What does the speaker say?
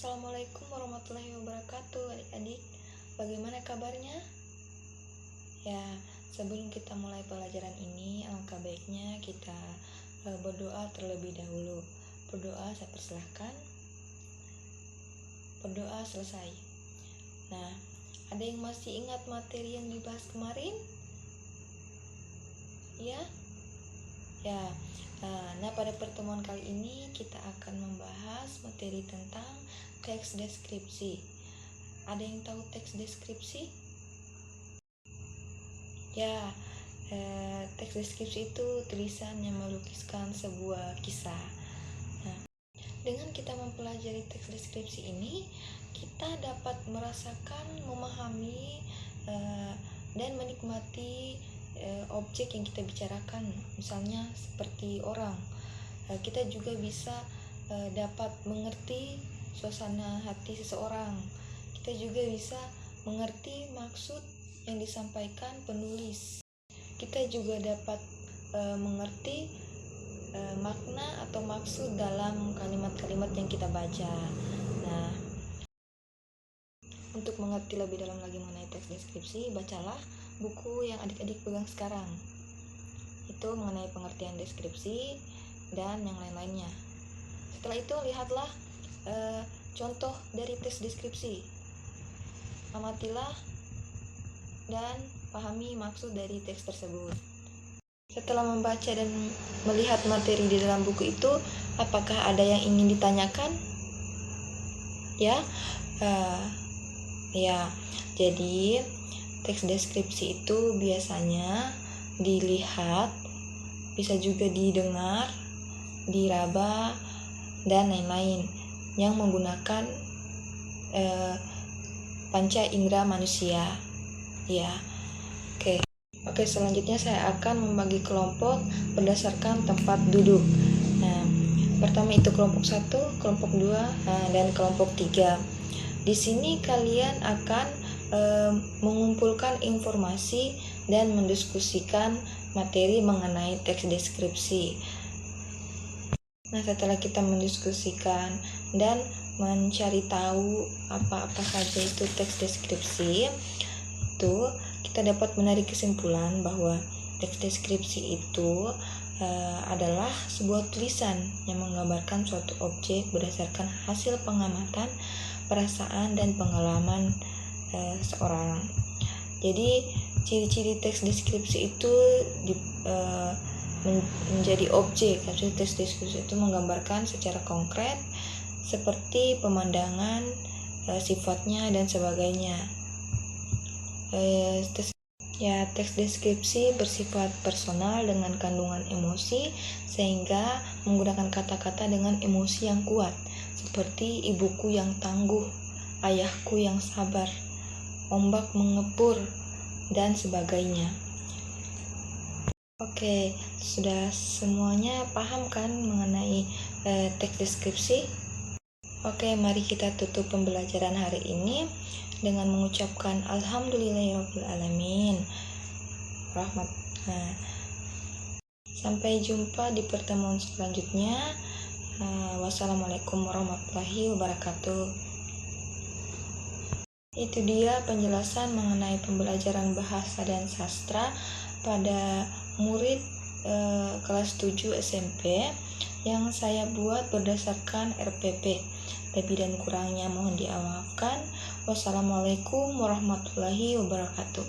Assalamualaikum warahmatullahi wabarakatuh, adik-adik. Bagaimana kabarnya? Ya, sebelum kita mulai pelajaran ini, alangkah baiknya kita berdoa terlebih dahulu. Berdoa saya persilahkan. Berdoa selesai. Nah, ada yang masih ingat materi yang dibahas kemarin? Ya? Ya. Nah, pada pertemuan kali ini kita akan membahas materi tentang teks deskripsi. Ada yang tahu teks deskripsi? Ya, teks deskripsi itu tulisan yang melukiskan sebuah kisah. Nah, dengan kita mempelajari teks deskripsi ini, kita dapat merasakan, memahami, dan menikmati objek yang kita bicarakan, misalnya seperti orang. Kita juga bisa dapat mengerti suasana hati seseorang. Kita juga bisa mengerti maksud yang disampaikan penulis. Kita juga dapat mengerti makna atau maksud dalam kalimat-kalimat yang kita baca. Nah, untuk mengerti lebih dalam lagi mengenai teks deskripsi, bacalah buku yang adik-adik pegang sekarang. Itu mengenai pengertian deskripsi dan yang lain-lainnya. Setelah itu lihatlah contoh dari teks deskripsi. Amatilah dan pahami maksud dari teks tersebut. Setelah membaca dan melihat materi di dalam buku itu, apakah ada yang ingin ditanyakan? Ya, jadi teks deskripsi itu biasanya dilihat, bisa juga didengar, diraba, dan lain-lain yang menggunakan panca indera manusia. Ya, Oke, selanjutnya saya akan membagi kelompok berdasarkan tempat duduk. Nah, pertama itu kelompok 1, kelompok 2, dan kelompok 3. Di sini kalian akan mengumpulkan informasi dan mendiskusikan materi mengenai teks deskripsi. Nah, setelah kita mendiskusikan dan mencari tahu apa-apa saja itu teks deskripsi, itu kita dapat menarik kesimpulan bahwa teks deskripsi itu adalah sebuah tulisan yang menggambarkan suatu objek berdasarkan hasil pengamatan, perasaan, dan pengalaman seorang. Jadi ciri-ciri teks deskripsi itu menjadi objek. Teks deskripsi itu menggambarkan secara konkret seperti pemandangan, sifatnya, dan sebagainya. Teks deskripsi bersifat personal dengan kandungan emosi, sehingga menggunakan kata-kata dengan emosi yang kuat, seperti ibuku yang tangguh, ayahku yang sabar, ombak mengepur, dan sebagainya. Oke, sudah semuanya paham kan mengenai teks deskripsi? Oke, mari kita tutup pembelajaran hari ini dengan mengucapkan alhamdulillahirobbilalamin. Sampai jumpa di pertemuan selanjutnya. Wassalamualaikum warahmatullahi wabarakatuh. Itu dia penjelasan mengenai pembelajaran bahasa dan sastra pada murid kelas 7 SMP yang saya buat berdasarkan RPP. Lebih dan kurangnya mohon dimaafkan. Wassalamualaikum warahmatullahi wabarakatuh.